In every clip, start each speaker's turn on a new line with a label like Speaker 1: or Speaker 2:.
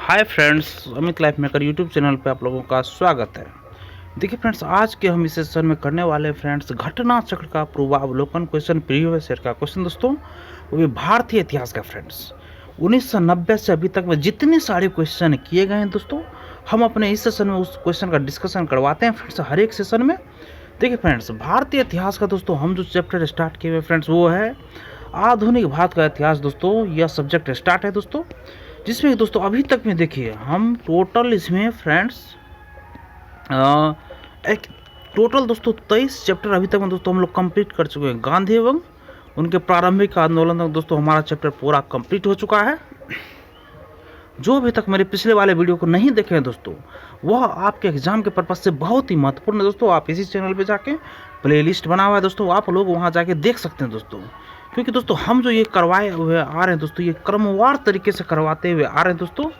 Speaker 1: Hi friends, Amit life maker YouTube channel पे आप लोगों का स्वागत है। देखिए फ्रेंड्स, आज के हम इस सेशन में करने वाले फ्रेंड्स घटना चक्र का पूर्वावलोकन क्वेश्चन, प्रीवियस ईयर का क्वेश्चन दोस्तों, वो भी भारतीय इतिहास का फ्रेंड्स। 1990 से अभी तक में जितने सारे क्वेश्चन किए गए हैं दोस्तों, हम अपने इस सेशन में उस क्वेश्चन का डिस्कशन करवाते हैं फ्रेंड्स हर एक सेशन में। देखिए फ्रेंड्स, भारतीय इतिहास का दोस्तों हम जो चैप्टर स्टार्ट किए हुए फ्रेंड्स वो है आधुनिक भारत का इतिहास दोस्तों। यह सब्जेक्ट स्टार्ट है दोस्तों, जिसमें दोस्तों अभी तक में देखिए हम टोटल इसमें फ्रेंड्स एक टोटल दोस्तों 23 चैप्टर अभी तक में दोस्तों हम लोग कंप्लीट कर चुके हैं। गांधी एवं उनके प्रारंभिक आंदोलन तक दोस्तों हमारा चैप्टर पूरा कंप्लीट हो चुका है। जो अभी तक मेरे पिछले वाले वीडियो को नहीं देखे हैं दोस्तों, वह आपके एग्जाम के पर्पज से बहुत ही महत्वपूर्ण है दोस्तों। आप इसी चैनल पे जाके प्लेलिस्ट बना हुआ है दोस्तों, आप लोग वहाँ जाके देख सकते हैं दोस्तों। क्योंकि दोस्तों हम जो ये करवाए हुए आ रहे हैं दोस्तों, ये क्रमवार तरीके से करवाते हुए आ रहे हैं दोस्तों।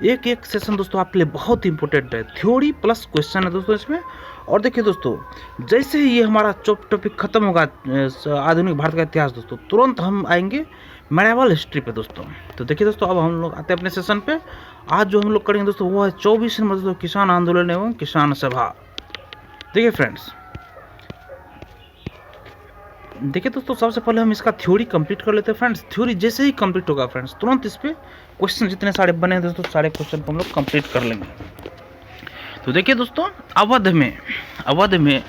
Speaker 1: एक एक सेशन दोस्तों आपके लिए बहुत ही इंपॉर्टेंट है, थ्योरी प्लस क्वेश्चन है दोस्तों इसमें। और देखिए दोस्तों, जैसे ही ये हमारा टॉपिक खत्म होगा आधुनिक भारत का इतिहास दोस्तों, तुरंत हम आएंगे मेडिवल हिस्ट्री पे दोस्तों। तो देखिए दोस्तों, अब हम लोग आते हैं अपने सेशन पे। आज जो हम लोग करेंगे दोस्तों वो है 24 नंबर दोस्तों, किसान आंदोलन एवं किसान सभा। देखिए फ्रेंड्स, देखिए दोस्तों, सबसे पहले हम इसका थ्योरी कंप्लीट कर लेते हैं फ्रेंड्स। थ्योरी जैसे ही कंप्लीट होगा फ्रेंड्स, तुरंत इस पे क्वेश्चन जितने सारे बने हैं दोस्तों, सारे क्वेश्चन को हम लोग कंप्लीट कर लेंगे। तो देखिए दोस्तों, अवध में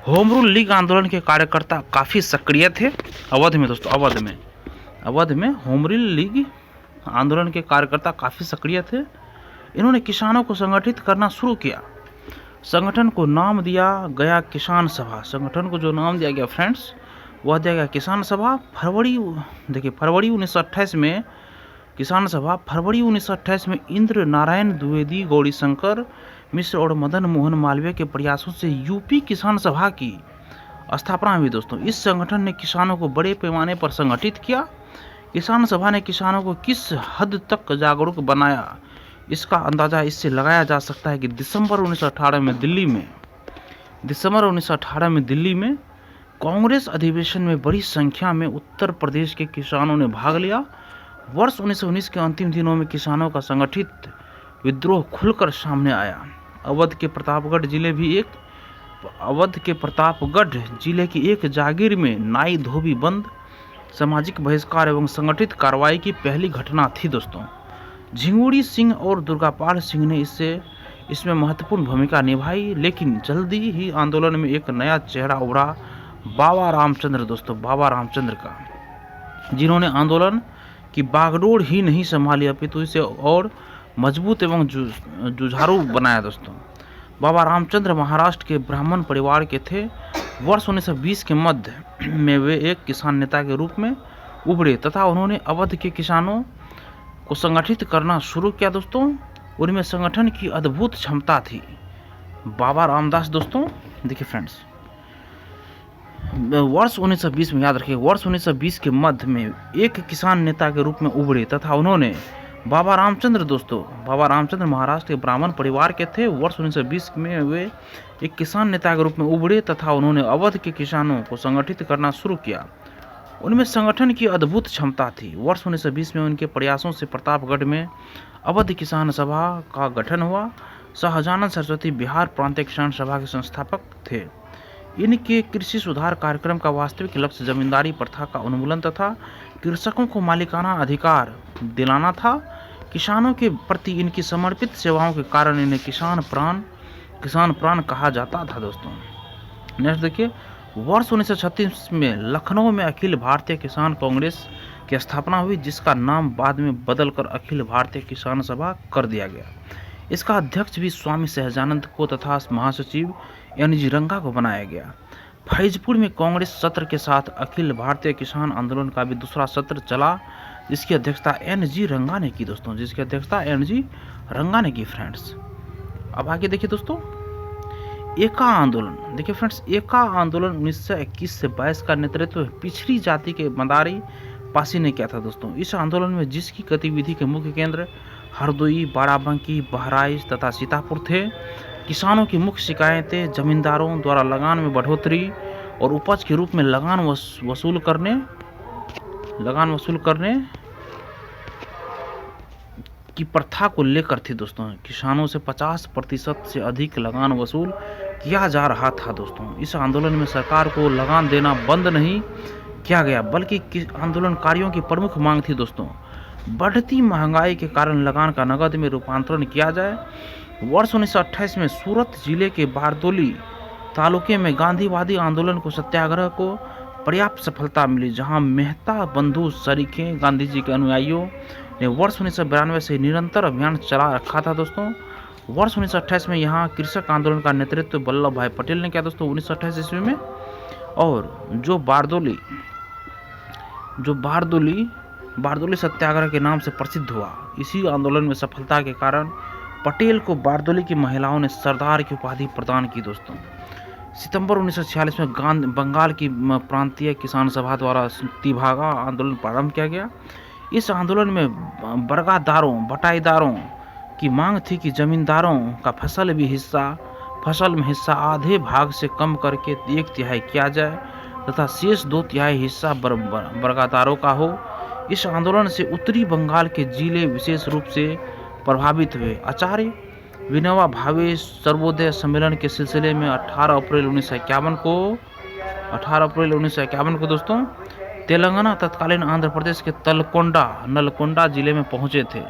Speaker 1: होम रूल लीग आंदोलन के कार्यकर्ता काफ़ी सक्रिय थे। अवध में दोस्तों, अवध में होम रूल लीग आंदोलन के कार्यकर्ता काफ़ी सक्रिय थे। इन्होंने किसानों को संगठित करना शुरू किया। संगठन को नाम दिया गया किसान सभा। संगठन को जो नाम दिया गया फ्रेंड्स, वह दिया गया किसान सभा। फरवरी 1928 में किसान सभा, फरवरी 1928 में इंद्र नारायण द्विवेदी, गौरीशंकर मिश्र और मदन मोहन मालवीय के प्रयासों से यूपी किसान सभा की स्थापना हुई दोस्तों। इस संगठन ने किसानों को बड़े पैमाने पर संगठित किया। किसान सभा ने किसानों को किस हद तक जागरूक बनाया, इसका अंदाजा इससे लगाया जा सकता है कि दिसंबर 1918 में दिल्ली में कांग्रेस अधिवेशन में बड़ी संख्या में उत्तर प्रदेश के किसानों ने भाग लिया। वर्ष 1919 के अंतिम दिनों में किसानों का संगठित विद्रोह खुलकर सामने आया। अवध के प्रतापगढ़ जिले की एक जागीर में नाई धोबी बंद, सामाजिक बहिष्कार एवं संगठित कार्रवाई की पहली घटना थी दोस्तों। झिंगुड़ी सिंह और दुर्गापाल सिंह ने इसमें महत्वपूर्ण भूमिका निभाई, लेकिन जल्दी ही आंदोलन में एक नया चेहरा उभरा, बाबा रामचंद्र दोस्तों, बाबा रामचंद्र का, जिन्होंने आंदोलन की बागडोर ही नहीं संभाली अपितु इसे और मजबूत एवं जुझारू बनाया दोस्तों। बाबा रामचंद्र महाराष्ट्र के ब्राह्मण परिवार के थे। वर्ष 1920 के मध्य में वे एक किसान नेता के रूप में उभरे तथा उन्होंने अवध के किसानों को संगठित करना शुरू किया दोस्तों। उनमें संगठन की अद्भुत क्षमता थी। बाबा रामदास दोस्तों, देखिए फ्रेंड्स, वर्ष 1920 में, याद रखिए, वर्ष 1920 के मध्य में एक किसान नेता के रूप में उभरे तथा उन्होंने बाबा रामचंद्र महाराष्ट्र के ब्राह्मण परिवार के थे। वर्ष 1920 में वे एक किसान नेता के रूप में उभरे तथा उन्होंने अवध के किसानों को संगठित करना शुरू किया। उनमें संगठन की अद्भुत क्षमता थी। वर्ष 1920 में उनके प्रयासों से प्रतापगढ़ में अवध किसान सभा का गठन हुआ। सहजानंद सरस्वती बिहार प्रांतीय किसान सभा के संस्थापक थे। इनके कृषि सुधार कार्यक्रम का वास्तविक लक्ष्य जमींदारी प्रथा का उन्मूलन तथा कृषकों को मालिकाना अधिकार दिलाना था। किसानों के प्रति इनकी समर्पित सेवाओं के कारण इन्हें किसान प्राण कहा जाता था दोस्तों। नेक्स्ट देखिए, वर्ष 1936 में लखनऊ में अखिल भारतीय किसान कांग्रेस की स्थापना हुई, जिसका नाम बाद में बदलकर अखिल भारतीय किसान सभा कर दिया गया। इसका अध्यक्ष भी स्वामी सहजानंद को तथा महासचिव NG रंगा को बनाया गया। फैजपुर में कांग्रेस सत्र के साथ अखिल भारतीय किसान आंदोलन का भी दूसरा सत्र चला, जिसकी अध्यक्षता NG रंगा ने की दोस्तों, फ्रेंड्स। अब आगे देखिए दोस्तों, एका आंदोलन। देखिए फ्रेंड्स, एका आंदोलन 1921 से 22 का नेतृत्व पिछड़ी जाति के मदारी पासी ने किया था दोस्तों। इस आंदोलन में जिसकी गतिविधि के मुख्य केंद्र हरदोई, बाराबंकी, बहराइच तथा सीतापुर थे। किसानों की मुख्य शिकायतें जमींदारों द्वारा लगान में बढ़ोतरी और उपज के रूप में लगान वसूल करने की प्रथा को लेकर थी दोस्तों। किसानों से 50% से अधिक लगान वसूल किया जा रहा था दोस्तों। इस आंदोलन में सरकार को लगान देना बंद नहीं किया गया, बल्कि आंदोलनकारियों की प्रमुख मांग थी दोस्तों, बढ़ती महंगाई के कारण लगान का नकद में रूपांतरण किया जाए। वर्ष 1928 में सूरत जिले के बारदोली तालुके में गांधीवादी आंदोलन को सत्याग्रह को पर्याप्त सफलता मिली, जहां मेहता बंधु सरीखे गांधी जी के अनुयायियों ने वर्ष 1992 से निरंतर अभियान चला रखा था दोस्तों। वर्ष 1928 में यहाँ कृषक आंदोलन का नेतृत्व वल्लभ भाई पटेल ने किया दोस्तों 1928 ईस्वी में। और जो बारदोली सत्याग्रह के नाम से प्रसिद्ध हुआ, इसी आंदोलन में सफलता के कारण पटेल को बारदोली की महिलाओं ने सरदार की उपाधि प्रदान की दोस्तों। सितंबर 1946 में बंगाल की प्रांतीय किसान सभा द्वारा तिभागा आंदोलन प्रारंभ किया गया। इस आंदोलन में बटाईदारों की मांग थी कि जमींदारों का फसल में हिस्सा आधे भाग से कम करके 1/3 किया जाए तथा शेष 2/3 हिस्सा बर्गादारों का हो। इस आंदोलन से उत्तरी बंगाल के जिले विशेष रूप से प्रभावित हुए। आचार्य विनोबा भावे सर्वोदय सम्मेलन के सिलसिले में 18 अप्रैल 1951 को दोस्तों तेलंगाना तत्कालीन आंध्र प्रदेश के नलकोंडा जिले में पहुंचे थे।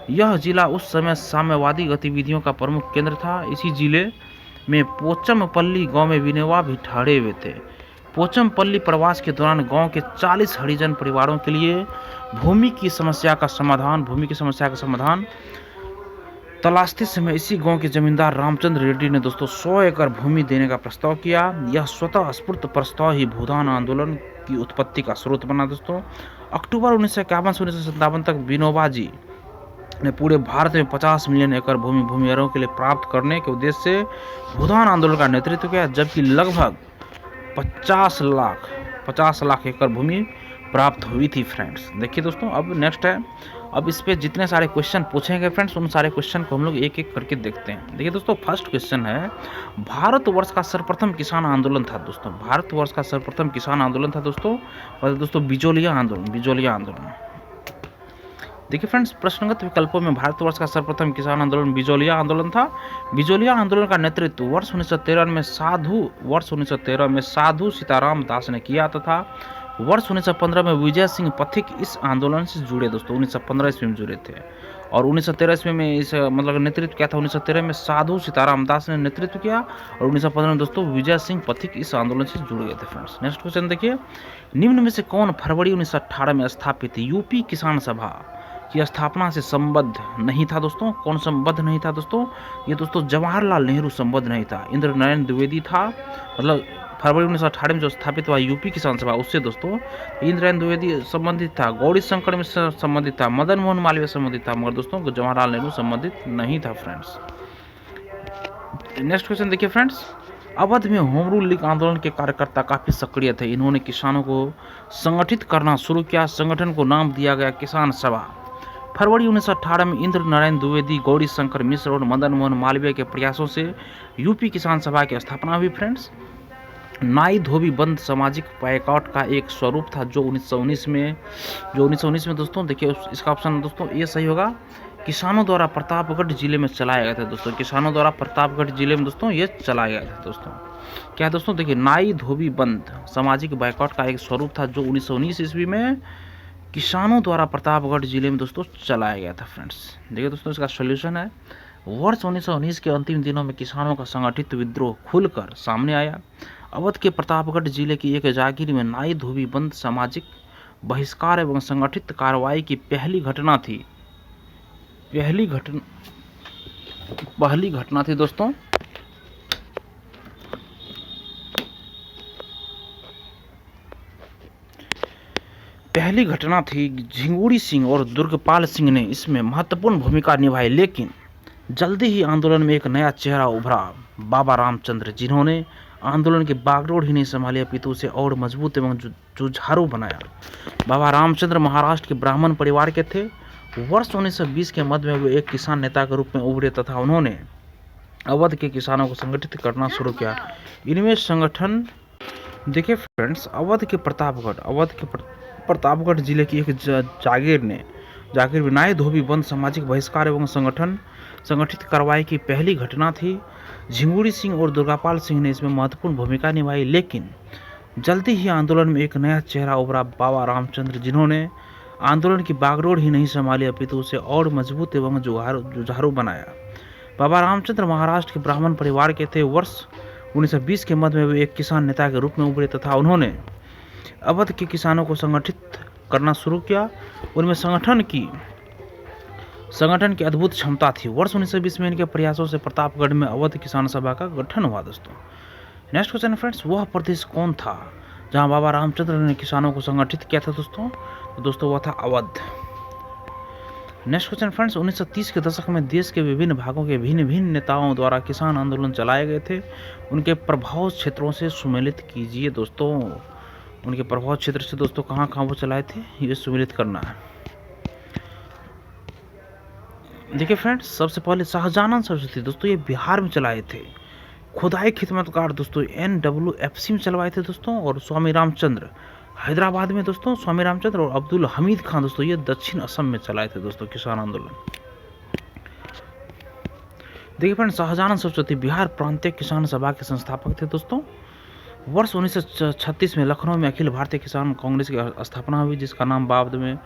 Speaker 1: यह जिला उस समय साम्यवादी गतिविधियों का प्रमुख केंद्र था। इसी जिले में पोचमपल्ली गांव में विनोबा भी ठहरे हुए थे। पोचमपल्ली प्रवास के दौरान गांव के 40 हरिजन परिवारों के लिए भूमि की समस्या का समाधान तलाशते समय इसी गांव के जमींदार रामचंद्र रेड्डी ने दोस्तों 100 एकड़ भूमि देने का प्रस्ताव किया। यह स्वतः स्फूर्त प्रस्ताव ही भूदान आंदोलन की उत्पत्ति का स्रोत बना दोस्तों। अक्टूबर 1951 से 1957 तक विनोबा जी ने पूरे भारत में 50 मिलियन एकड़ भूमि भूमिहीनों के लिए प्राप्त करने के उद्देश्य से भूदान आंदोलन का नेतृत्व किया, जबकि लगभग 50 लाख एकड़ भूमि प्राप्त हुई थी फ्रेंड्स। देखिए दोस्तों, अब नेक्स्ट है, अब इस पे जितने सारे क्वेश्चन पूछे गए फ्रेंड्स, उन सारे क्वेश्चन को हम लोग एक एक करके देखते हैं। देखिए दोस्तों, फर्स्ट क्वेश्चन है, भारतवर्ष का सर्वप्रथम किसान आंदोलन था दोस्तों बिजोलिया आंदोलन। देखिए फ्रेंड्स, प्रश्नगत विकल्पों में भारतवर्ष का सर्वप्रथम किसान आंदोलन बिजोलिया आंदोलन था। बिजोलिया आंदोलन का नेतृत्व वर्ष 1913 में साधु सीताराम दास ने किया तथा वर्ष 1915 में विजय सिंह पथिक इस आंदोलन से जुड़े दोस्तों। 1915 ईस्वी में जुड़े थे और 1913 ईस्वी में इस नेतृत्व किया था। 1913 में साधु सीताराम दास ने नेतृत्व किया और 1915 में दोस्तों विजय सिंह पथिक इस आंदोलन से जुड़ गए थे फ्रेंड्स। नेक्स्ट क्वेश्चन देखिए, निम्न में से कौन फरवरी 1918 में स्थापित यूपी किसान सभा की स्थापना से संबद्ध नहीं था दोस्तों? कौन संबद्ध नहीं था दोस्तों? ये दोस्तों जवाहरलाल नेहरू संबद्ध नहीं था, इंद्र नारायण द्विवेदी था। फरवरी 1918 में जो स्थापित हुआ यूपी किसान सभा, उससे दोस्तों इंद्र नारायण द्विवेदी संबंधित था, गौरी शंकर मिश्र संबंधित था, मदन मोहन मालवीय संबंधित था, मगर दोस्तों जवाहरलाल नेहरू संबंधित नहीं था फ्रेंड्स। नेक्स्ट क्वेश्चन देखिए फ्रेंड्स, अवध में होम रूल लीग आंदोलन के कार्यकर्ता काफी सक्रिय थे। इन्होंने किसानों को संगठित करना शुरू किया। संगठन को नाम दिया गया किसान सभा। फरवरी 1918 में इंद्र नारायण द्विवेदी, गौरी शंकर मिश्र और मदन मोहन मालवीय के प्रयासों से यूपी किसान सभा की स्थापना हुई फ्रेंड्स। नाई धोबी बंद सामाजिक बायकॉट का एक स्वरूप था जो 1919 में दोस्तों देखिए इसका ऑप्शन दोस्तों ये सही होगा, किसानों द्वारा प्रतापगढ़ जिले में चलाया गया था दोस्तों। किसानों द्वारा प्रतापगढ़ जिले में दोस्तों ये चलाया गया था दोस्तों। क्या है दोस्तों? देखिए, नाई धोबी बंद सामाजिक बायकॉट का एक स्वरूप था जो 1919 ईस्वी में किसानों द्वारा प्रतापगढ़ जिले में दोस्तों चलाया गया था फ्रेंड्स। देखिए दोस्तों, इसका सोल्यूशन है, वर्ष 1919 के अंतिम दिनों में किसानों का संगठित विद्रोह खुलकर सामने आया। अवध के प्रतापगढ़ जिले की एक जागीर में नाई धोबी बंद सामाजिक बहिष्कार एवं संगठित कार्रवाई की पहली घटना थी दोस्तों। पहली घटना थी। झिंगुड़ी सिंह और दुर्गपाल सिंह ने इसमें महत्वपूर्ण भूमिका निभाई, लेकिन जल्दी ही आंदोलन में एक नया चेहरा उभरा, बाबा रामचंद्र, जिन्होंने आंदोलन के बागडोर ही नहीं संभाली अपितु उसे और मजबूत एवं जुझारू बनाया। बाबा रामचंद्र महाराष्ट्र के ब्राह्मण परिवार के थे। वर्ष 1920 के मध्य में वे एक किसान नेता के रूप में उभरे तथा उन्होंने अवध के किसानों को संगठित करना शुरू किया। इनमें संगठन देखिए फ्रेंड्स, अवध के प्रतापगढ़ जिले की एक जागीर ने जाकिर विनायक धोबी बंद सामाजिक बहिष्कार एवं संगठित कार्रवाई की पहली घटना थी। झिंगुड़ी सिंह और दुर्गापाल सिंह ने इसमें महत्वपूर्ण भूमिका निभाई, लेकिन जल्दी ही आंदोलन में एक नया चेहरा उभरा, बाबा रामचंद्र, जिन्होंने आंदोलन की बागडोर ही नहीं संभाली अपितु उसे और मजबूत एवं जुझारू बनाया। बाबा रामचंद्र महाराष्ट्र के ब्राह्मण परिवार के थे। वर्ष 1920 के मध्य में वे एक किसान नेता के रूप में उभरे तथा उन्होंने अवध के किसानों को संगठित करना शुरू किया। उनमें संगठन की अद्भुत क्षमता थी। वर्ष 1920 में इनके प्रयासों से प्रतापगढ़ में अवध किसान सभा का गठन हुआ। दोस्तों नेक्स्ट क्वेश्चन फ्रेंड्स, वह प्रदेश कौन था जहां बाबा रामचंद्र ने किसानों को संगठित किया था? दोस्तों वह था अवध। नेक्स्ट क्वेश्चन फ्रेंड्स, 1930 के दशक में देश के विभिन्न भागों के भिन्न भिन्न नेताओं द्वारा किसान आंदोलन चलाए गए थे। उनके प्रभाव क्षेत्रों से सुमेलित कीजिए। दोस्तों उनके प्रभाव क्षेत्र से दोस्तों कहाँ कहाँ वो चलाए थे, ये सुमेलित करना है। देखिए फ्रेंड्स, सबसे पहले शाहजानंद सरस्वती दोस्तों ये बिहार में चलाए थे। खुदाई खिदमतकार दोस्तों NWFC में चलवाए थे दोस्तों। और स्वामी रामचंद्र हैदराबाद में दोस्तों, स्वामी रामचंद्र और अब्दुल हमीद खान दोस्तों ये दक्षिण असम में चलाए थे दोस्तों किसान आंदोलन। देखिए फ्रेंड्स, शाहजानंद सरस्वती बिहार प्रांतीय किसान सभा के संस्थापक थे दोस्तों। वर्ष 1936 में लखनऊ में अखिल भारतीय किसान कांग्रेस की स्थापना हुई, जिसका नाम बाद में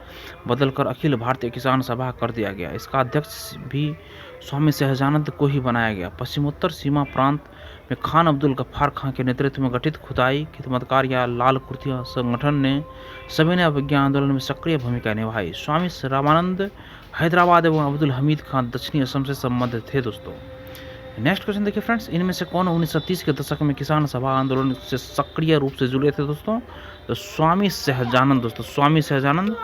Speaker 1: बदलकर अखिल भारतीय किसान सभा कर दिया गया। इसका अध्यक्ष भी स्वामी सहजानंद को ही बनाया गया। पश्चिमोत्तर सीमा प्रांत में खान अब्दुल गफ्फार खां के नेतृत्व में गठित खुदाई खिदमतकार या लाल कुर्तिया संगठन ने सविनय अवज्ञा आंदोलन में सक्रिय भूमिका निभाई। स्वामी रामानंद हैदराबाद एवं अब्दुल हमीद खान दक्षिणी असम से संबंधित थे। दोस्तों नेक्स्ट क्वेश्चन देखिए फ्रेंड्स, इनमें से कौन 1930 के दशक में किसान सभा आंदोलन से सक्रिय रूप से जुड़े थे? दोस्तों तो स्वामी सहजानंद। दोस्तों स्वामी सहजानंद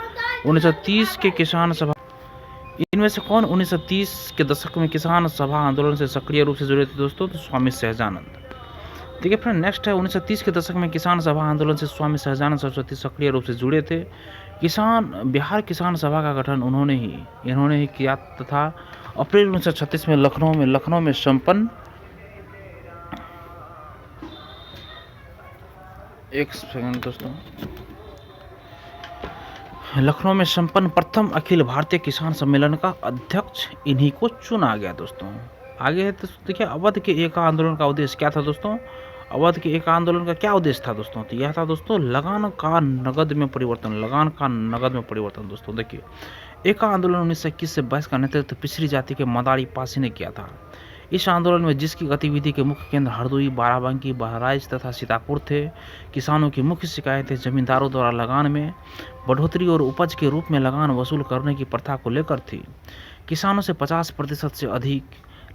Speaker 1: 1930 के किसान सभा, इनमें से कौन 1930 के दशक में किसान सभा आंदोलन से सक्रिय रूप से जुड़े थे? दोस्तों तो स्वामी सहजानंद। देखिए फ्रेंड नेक्स्ट है, 1930 के दशक में किसान सभा आंदोलन से स्वामी सहजानंद सरस्वती सक्रिय रूप से जुड़े थे। बिहार किसान सभा का गठन इन्होंने ही किया तथा अप्रैल 1936 में लखनऊ में संपन्न लखनऊ में संपन्न प्रथम अखिल भारतीय किसान सम्मेलन का अध्यक्ष इन्हीं को चुना गया। दोस्तों आगे है तो देखिए, अवध के एक आंदोलन का उद्देश्य क्या था? दोस्तों अवध के एक आंदोलन का क्या उद्देश्य था? दोस्तों तो यह था दोस्तों लगान का नगद में परिवर्तन। दोस्तों देखिए, एक आंदोलन 1921 से 22 का नेतृत्व पिछड़ी जाति के मदारी पासी ने किया था। इस आंदोलन में जिसकी गतिविधि के मुख्य केंद्र हरदोई, बाराबंकी, बहराइच तथा सीतापुर थे। किसानों की मुख्य शिकायतें जमींदारों द्वारा लगान में बढ़ोतरी और उपज के रूप में लगान वसूल करने की प्रथा को लेकर थी। किसानों से 50% से अधिक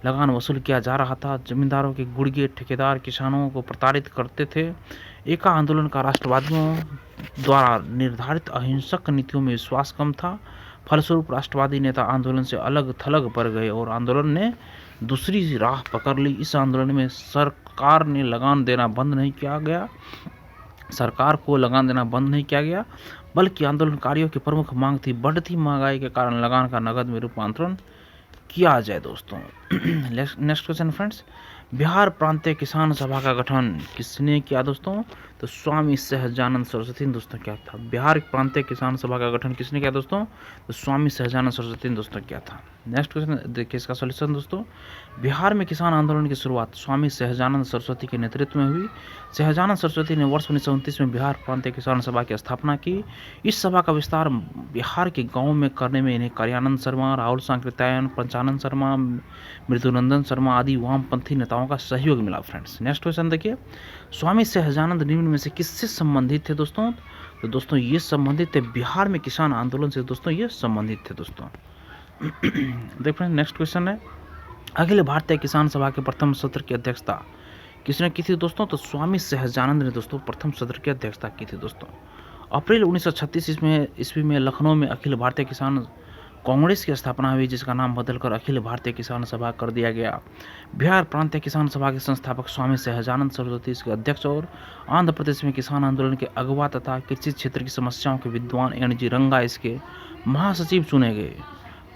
Speaker 1: लगान वसूल किया जा रहा था। जमींदारों के गुड़गे ठेकेदार किसानों को प्रताड़ित करते थे। एका आंदोलन का राष्ट्रवादियों द्वारा निर्धारित अहिंसक नीतियों में विश्वास कम था। फलस्वरूप राष्ट्रवादी नेता आंदोलन से अलग थलग पड़ गए और आंदोलन ने दूसरी राह पकड़ ली। इस आंदोलन में सरकार को लगान देना बंद नहीं किया गया, बल्कि आंदोलनकारियों की प्रमुख मांग थी बढ़ती महंगाई के कारण लगान का नगद में रूपांतरण किया जाए। दोस्तों नेक्स्ट क्वेश्चन फ्रेंड्स, बिहार प्रांतीय किसान सभा का गठन किसने किया? दोस्तों तो स्वामी सहजानंद सरस्वती ने दोस्तों क्या था। बिहार प्रांतीय किसान सभा का गठन किसने किया? दोस्तों तो स्वामी सहजानंद सरस्वती ने दोस्तों क्या था। नेक्स्ट क्वेश्चन देखिए इसका सॉल्यूशन। दोस्तों बिहार में किसान आंदोलन की शुरुआत स्वामी सहजानंद सरस्वती के नेतृत्व में हुई। सहजानंद सरस्वती ने वर्ष 1929 में बिहार प्रांतीय किसान सभा की स्थापना की। इस सभा का विस्तार बिहार के गाँव में करने में इन्हें कार्यानंद शर्मा, राहुल सांकृत्यायन, पंचानंद शर्मा, मृदुनंदन शर्मा आदि वामपंथी नेताओं का सहयोग मिला। फ्रेंड्स नेक्स्ट क्वेश्चन देखिए, स्वामी सहजानंद निम्न में से किससे संबंधित थे? दोस्तों तो दोस्तों ये संबंधित थे बिहार में किसान आंदोलन से। दोस्तों ये संबंधित थे। दोस्तों देखते हैं नेक्स्ट क्वेश्चन है, अखिल भारतीय किसान सभा के प्रथम सत्र की अध्यक्षता किसने की थी? दोस्तों तो स्वामी सहजानंद ने दोस्तों प्रथम सत्र की अध्यक्षता की थी। दोस्तों अप्रैल 1936 ईस्वी में लखनऊ में अखिल भारतीय किसान कांग्रेस की स्थापना हुई, जिसका नाम बदलकर अखिल भारतीय किसान सभा कर दिया गया। बिहार प्रांतीय किसान सभा के संस्थापक स्वामी सहजानंद सरस्वती इसके अध्यक्ष और आंध्र प्रदेश में किसान आंदोलन के अगवा तथा कृषि क्षेत्र की समस्याओं के विद्वान NG रंगा इसके महासचिव चुने गए।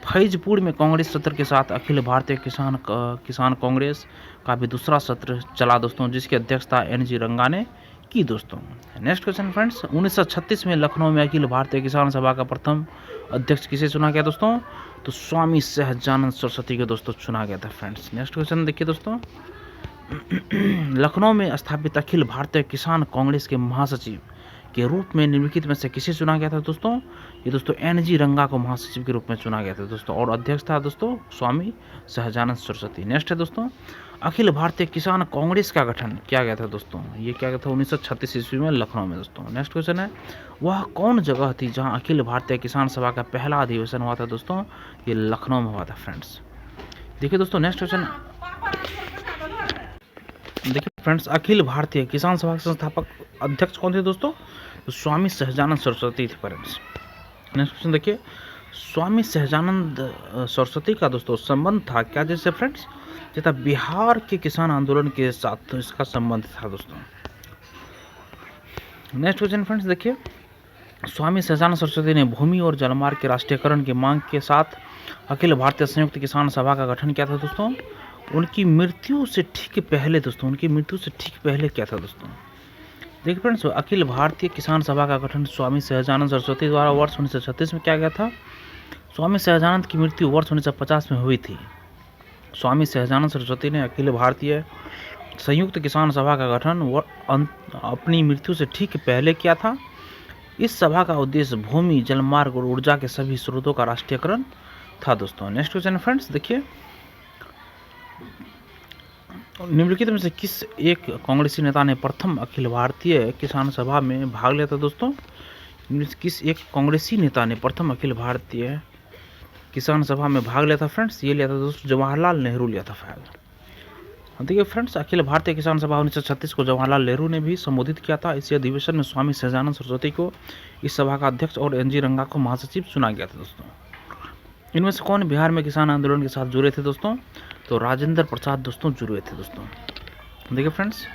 Speaker 1: फैजपुर में कांग्रेस सत्र के साथ अखिल भारतीय किसान कांग्रेस का भी दूसरा सत्र चला। दोस्तों जिसकी अध्यक्षता NG रंगा ने की दोस्तों। नेक्स्ट क्वेश्चन फ्रेंड्स, 1936 में लखनऊ में अखिल भारतीय किसान सभा का प्रथम अध्यक्ष किसे चुना गया दोस्तों? तो स्वामी सहजानंद सरस्वती को दोस्तों चुना गया था फ्रेंड्स। नेक्स्ट क्वेश्चन देखिए दोस्तों, लखनऊ में स्थापित अखिल भारतीय किसान कांग्रेस के महासचिव के रूप में निम्नलिखित में से किसे चुना गया था दोस्तों? ये दोस्तों NG रंगा को महासचिव के रूप में चुना गया था दोस्तों, और अध्यक्ष था दोस्तों स्वामी सहजानंद सरस्वती। नेक्स्ट है दोस्तों, अखिल भारतीय किसान कांग्रेस का गठन किया गया था दोस्तों? ये क्या गया था 1936 ईस्वी में लखनऊ में दोस्तों। नेक्स्ट क्वेश्चन है, वह कौन जगह थी जहां अखिल भारतीय किसान सभा का पहला अधिवेशन हुआ था दोस्तों? ये लखनऊ में हुआ था फ्रेंड्स। देखिए दोस्तों नेक्स्ट क्वेश्चन, देखिए फ्रेंड्स, अखिल भारतीय किसान सभा के संस्थापक अध्यक्ष कौन थे दोस्तों? तो स्वामी सहजानंद सरस्वती थे फ्रेंड्स। नेक्स्ट क्वेश्चन देखिए, स्वामी सहजानंद सरस्वती का दोस्तों संबंध था क्या जैसे फ्रेंड्स? तथा बिहार के किसान आंदोलन के साथ तो इसका संबंध था दोस्तों। नेक्स्ट क्वेश्चन फ्रेंड्स देखिए, स्वामी सहजानंद सरस्वती ने भूमि और जलमार्ग के राष्ट्रीयकरण की मांग के साथ अखिल भारतीय संयुक्त किसान सभा का गठन किया था दोस्तों? उनकी मृत्यु से ठीक पहले दोस्तों, उनकी मृत्यु से ठीक पहले क्या था दोस्तों? देखिए फ्रेंड्स, अखिल भारतीय किसान सभा का गठन स्वामी सहजानंद सरस्वती द्वारा वर्ष 1936 में किया गया था। स्वामी सहजानंद की मृत्यु वर्ष 1950 में हुई थी। स्वामी सहजानंद सरस्वती ने अखिल भारतीय संयुक्त किसान सभा का गठन अपनी मृत्यु से ठीक पहले किया था। इस सभा का उद्देश्य भूमि, जलमार्ग और ऊर्जा के सभी स्रोतों का राष्ट्रीयकरण था दोस्तों। नेक्स्ट क्वेश्चन फ्रेंड्स देखिए, निम्नलिखित में से किस एक कांग्रेसी नेता ने प्रथम अखिल भारतीय किसान सभा में भाग लिया था दोस्तों? किस एक कांग्रेसी नेता ने प्रथम अखिल भारतीय किसान सभा में भाग लिया था फ्रेंड्स? ये लिया था दोस्तों जवाहरलाल नेहरू लिया था भाग। देखिए फ्रेंड्स, अखिल भारतीय किसान सभा 1936 को जवाहरलाल नेहरू ने भी संबोधित किया था। इसी अधिवेशन में स्वामी सहजानंद सरस्वती को इस सभा का अध्यक्ष और NG रंगा को महासचिव चुना गया था दोस्तों। इनमें से कौन बिहार में किसान आंदोलन के साथ जुड़े थे दोस्तों? तो राजेंद्र प्रसाद दोस्तों जुड़े थे दोस्तों। देखिए फ्रेंड्स,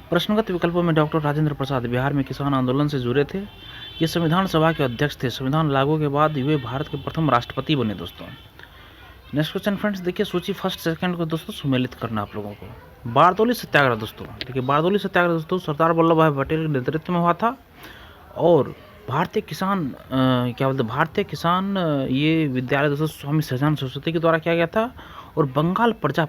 Speaker 1: प्रश्नगत विकल्पों में डॉक्टर राजेंद्र प्रसाद बिहार में किसान आंदोलन से जुड़े थे। ये संविधान सभा के अध्यक्ष थे। संविधान लागू के बाद वे भारत के प्रथम राष्ट्रपति बने दोस्तों। नेक्स्ट क्वेश्चन फ्रेंड्स देखिए, सूची फर्स्ट सेकंड को दोस्तों सुमेलित करना आप लोगों को। बारदौली सत्याग्रह दोस्तों, देखिए बारदौली सत्याग्रह दोस्तों सरदार वल्लभ भाई पटेल के नेतृत्व में हुआ था। और भारतीय किसान भारतीय किसान ये विद्यालय दोस्तों स्वामी सहजानंद सरस्वती के द्वारा किया गया था। और बंगाल प्रजा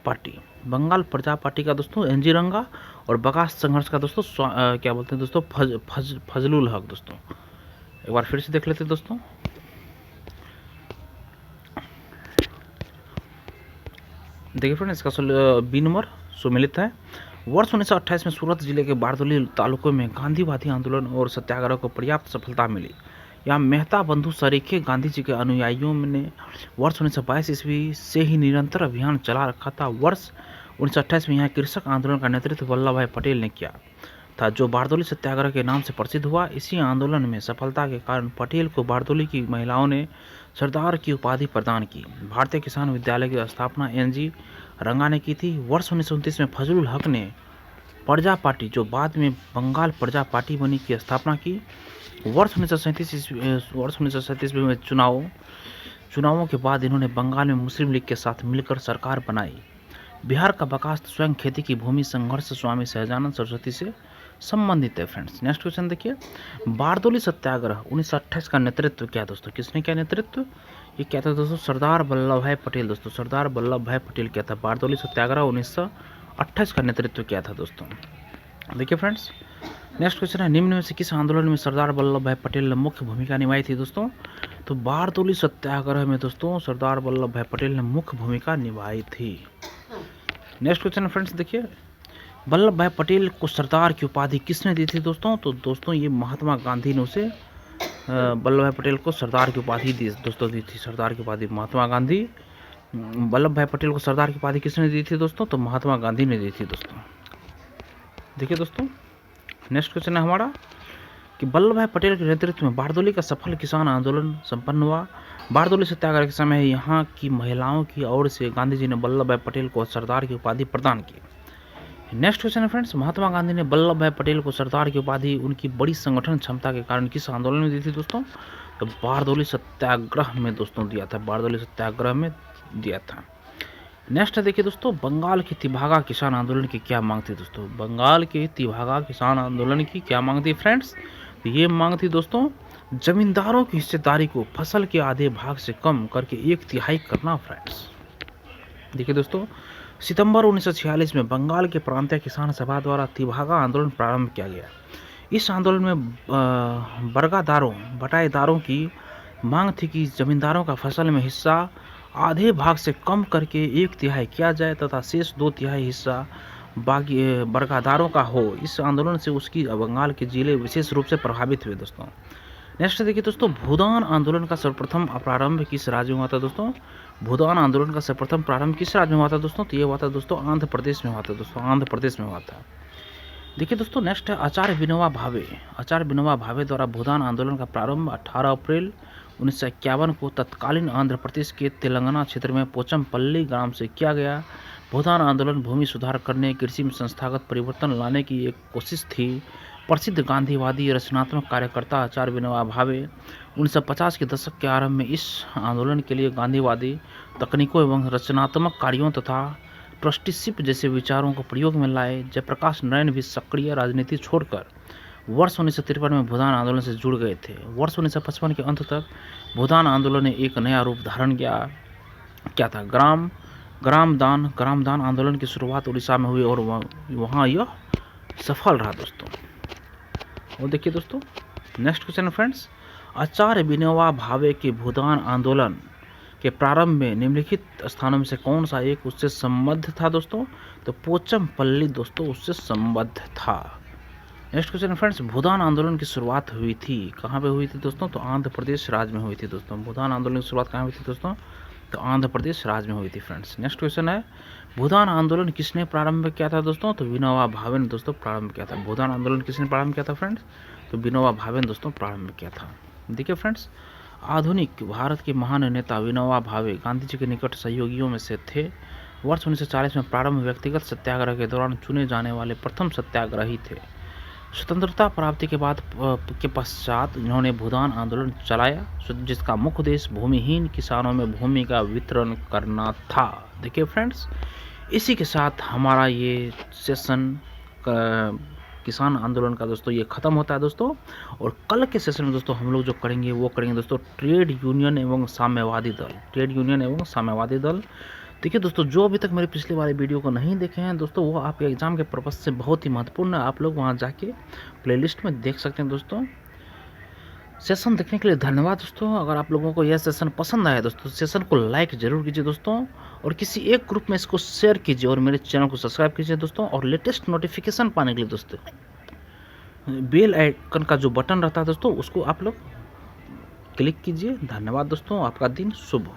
Speaker 1: पार्टी का दोस्तों NG रंगा, और बगास संघर्ष का दोस्तों दोस्तों फजलुल हक दोस्तों। एक बार फिर से देख लेते हैं दोस्तों। देखिए फ्रेंड, इसका बी नंबर सुमेलित है। वर्ष 1928 में सूरत जिले के बारदौली तालुकों में गांधीवादी आंदोलन और सत्याग्रह को पर्याप्त सफलता मिली। यहाँ मेहता बंधु सरीखे गांधी जी के अनुयायियों ने वर्ष 1922 ईस्वी से ही निरंतर अभियान चला रखा था। वर्ष 1928 में यहाँ कृषक आंदोलन का नेतृत्व वल्लभ भाई पटेल ने किया था, जो बारदौली सत्याग्रह के नाम से प्रसिद्ध हुआ। इसी आंदोलन में सफलता के कारण पटेल को बारदौली की महिलाओं ने सरदार की उपाधि प्रदान की। भारतीय किसान विद्यालय की स्थापना NG रंगा ने की थी। वर्ष 1929 में फजलुल हक ने प्रजा पार्टी, जो बाद में बंगाल प्रजा पार्टी बनी, की स्थापना की। वर्ष 1937 में चुनावों के बाद इन्होंने बंगाल में मुस्लिम लीग के साथ मिलकर सरकार बनाई। बिहार का बकास स्वयं खेती की भूमि संघर्ष स्वामी सहजानंद सरस्वती से संबंधित है फ्रेंड्स। नेक्स्ट क्वेश्चन देखिए, बारदौली सत्याग्रह 1928 का नेतृत्व क्या दोस्तों? किसने क्या नेतृत्व? ये क्या था दोस्तों? सरदार वल्लभ भाई पटेल दोस्तों। सरदार वल्लभ भाई पटेल क्या था? बारदौली सत्याग्रह 1928 का नेतृत्व किया था दोस्तों। देखिए फ्रेंड्स, नेक्स्ट क्वेश्चन है, निम्न में से किस आंदोलन में सरदार वल्लभ भाई पटेल ने मुख्य भूमिका निभाई थी दोस्तों? तो बारदौली सत्याग्रह में दोस्तों सरदार वल्लभ भाई पटेल ने मुख्य भूमिका निभाई थी। नेक्स्ट क्वेश्चन फ्रेंड्स देखिए, वल्लभ भाई पटेल को सरदार की उपाधि किसने दी थी दोस्तों? तो दोस्तों ये महात्मा गांधी ने उसे वल्लभ भाई पटेल को सरदार की उपाधि दी थी। सरदार की उपाधि महात्मा गांधी, वल्लभ भाई पटेल को सरदार की उपाधि किसने दी थी दोस्तों? तो महात्मा गांधी ने दी थी दोस्तों। देखिए दोस्तों, नेक्स्ट क्वेश्चन है हमारा कि वल्लभ भाई पटेल के नेतृत्व में बारदौली का सफल किसान आंदोलन संपन्न हुआ। बारदौली सत्याग्रह के समय यहाँ की महिलाओं की ओर से गांधी जी ने वल्लभ भाई पटेल को सरदार की उपाधि प्रदान की। नेक्स्ट क्वेश्चन है फ्रेंड्स, महात्मा गांधी ने वल्लभ भाई पटेल को सरदार की उपाधि उनकी बड़ी संगठन क्षमता के कारण किस आंदोलन में दी थी दोस्तों? तो बारदौली सत्याग्रह में दोस्तों दिया था। बारदौली सत्याग्रह में दिया था। नेक्स्ट देखिए दोस्तों, बंगाल के तिभागा किसान आंदोलन की क्या मांग थी दोस्तों। बंगाल के तिभागा किसान आंदोलन की क्या मांग थी फ्रेंड्स। तो ये मांग थी दोस्तों, जमींदारों की हिस्सेदारी को फसल के आधे भाग से कम करके 1/3 करना फ्रेंड्स। देखिए दोस्तों, सितंबर 1946 में बंगाल के प्रांतीय किसान सभा द्वारा तिभागा आंदोलन प्रारंभ किया गया। इस आंदोलन में बरगादारों बटाईदारों की मांग थी कि जमींदारों का फसल में हिस्सा आधे भाग से कम करके 1/3 किया जाए तथा शेष 2/3 हिस्सा बागी बरगादारों का हो। इस आंदोलन से उसकी बंगाल के जिले विशेष रूप से प्रभावित हुए दोस्तों। नेक्स्ट देखिए दोस्तों, भूदान आंदोलन का सर्वप्रथम प्रारंभ किस राज्य में हुआ था दोस्तों। भूदान आंदोलन का सर्वप्रथम प्रारंभ किस राज्य में हुआ था दोस्तों। तो ये हुआ था दोस्तों आंध्र प्रदेश में हुआ था दोस्तों, आंध्र प्रदेश में हुआ था। देखिए दोस्तों, नेक्स्ट है आचार्य विनोबा भावे। आचार्य विनोबा भावे द्वारा भूदान आंदोलन का प्रारंभ 18 अप्रैल 1951 को तत्कालीन आंध्र प्रदेश के तेलंगाना क्षेत्र में पोचमपल्ली ग्राम से किया गया। भूदान आंदोलन भूमि सुधार करने, कृषि में संस्थागत परिवर्तन लाने की एक कोशिश थी। प्रसिद्ध गांधीवादी रचनात्मक कार्यकर्ता आचार्य विनोबा भावे 1950 के दशक के आरंभ में इस आंदोलन के लिए गांधीवादी तकनीकों एवं रचनात्मक कार्यों तथा ट्रस्टीशिप जैसे विचारों को प्रयोग में लाए। जयप्रकाश नारायण भी सक्रिय राजनीति छोड़कर वर्ष 1953 में भूदान आंदोलन से जुड़ गए थे। वर्ष 1955 के अंत तक भूदान आंदोलन ने एक नया रूप धारण किया। क्या था, ग्रामदान आंदोलन की शुरुआत उड़ीसा में हुई और वहाँ यह सफल रहा दोस्तों। और देखिए दोस्तों, नेक्स्ट क्वेश्चन फ्रेंड्स, आचार्य विनोबा भावे के भूदान आंदोलन के प्रारंभ में निम्नलिखित स्थानों में से कौन सा एक उससे संबद्ध था दोस्तों। तो पोचमपल्ली दोस्तों उससे संबद्ध था। नेक्स्ट क्वेश्चन फ्रेंड्स, भूदान आंदोलन की शुरुआत हुई थी कहाँ पे हुई थी दोस्तों। तो आंध्र प्रदेश राज्य में हुई थी दोस्तों। भूदान आंदोलन की शुरुआत कहाँ हुई थी दोस्तों। तो आंध्र प्रदेश राज्य में हुई थी फ्रेंड्स। नेक्स्ट क्वेश्चन है, भूदान आंदोलन किसने प्रारंभ किया था दोस्तों। तो विनोबा भावे ने दोस्तों प्रारंभ किया था। भूदान आंदोलन किसने प्रारंभ किया था फ्रेंड्स। तो विनोबा भावे ने दोस्तों प्रारंभ किया था। देखिए फ्रेंड्स, आधुनिक भारत के महान नेता विनोबा भावे गांधी जी के निकट सहयोगियों में से थे। वर्ष 1940 में प्रारंभ व्यक्तिगत सत्याग्रह के दौरान चुने जाने वाले प्रथम सत्याग्रही थे। स्वतंत्रता प्राप्ति के बाद के पश्चात इन्होंने भूदान आंदोलन चलाया, जिसका मुख्य उद्देश्य भूमिहीन किसानों में भूमि का वितरण करना था। देखिए फ्रेंड्स, इसी के साथ हमारा ये सेशन किसान आंदोलन का दोस्तों ये खत्म होता है दोस्तों। और कल के सेशन में दोस्तों हम लोग जो करेंगे वो करेंगे दोस्तों ट्रेड यूनियन एवं साम्यवादी दल। ट्रेड यूनियन एवं साम्यवादी दल। देखिए दोस्तों, जो अभी तक मेरे पिछले वाले वीडियो को नहीं देखे हैं दोस्तों, वो आपके एग्जाम के पर्पज से बहुत ही महत्वपूर्ण है। आप लोग वहाँ जाके प्लेलिस्ट में देख सकते हैं दोस्तों। सेशन देखने के लिए धन्यवाद दोस्तों। अगर आप लोगों को यह सेशन पसंद आया दोस्तों, सेशन को लाइक जरूर कीजिए दोस्तों, और किसी एक ग्रुप में इसको शेयर कीजिए, और मेरे चैनल को सब्सक्राइब कीजिए दोस्तों। और लेटेस्ट नोटिफिकेशन पाने के लिए दोस्तों बेल आइकन का जो बटन रहता है दोस्तों, उसको आप लोग क्लिक कीजिए। धन्यवाद दोस्तों, आपका दिन शुभ हो।